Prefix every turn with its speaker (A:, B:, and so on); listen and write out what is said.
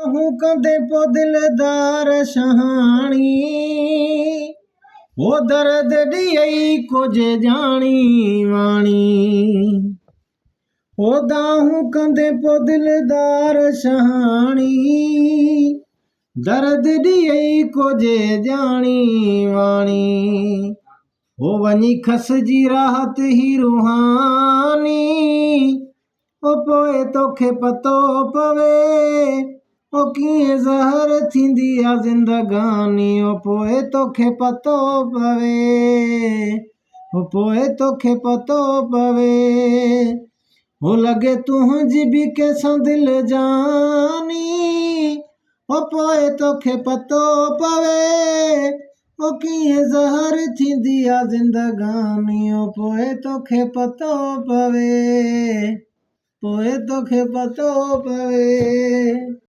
A: हूँ कंदे पो दिलदार शहाणी वो दर्द ॾियई कुझु जाणी वाणी वो दाहूं कंदे पो दिलदार शहाणी दर्द ॾियई कुझु जाणी वाणी वो वञी खसिजी राहत ही रूहानी ओ पोइ तोखे पतो पवे ओ कीअं ज़हर थींदी आ ज़िंदगानी ओ पोइ तोखे पतो पवे ओ पोइ तोखे पतो पवे हो लॻे तुंहिंजी बि कंहिंसां दिलि जानी ओ पोइ तोखे पतो पवे ओ कीअं ज़हर थींदी आ ज़िंदगानी ओ पोइ तोखे पतो पवे पोइ तोखे पतो पवे।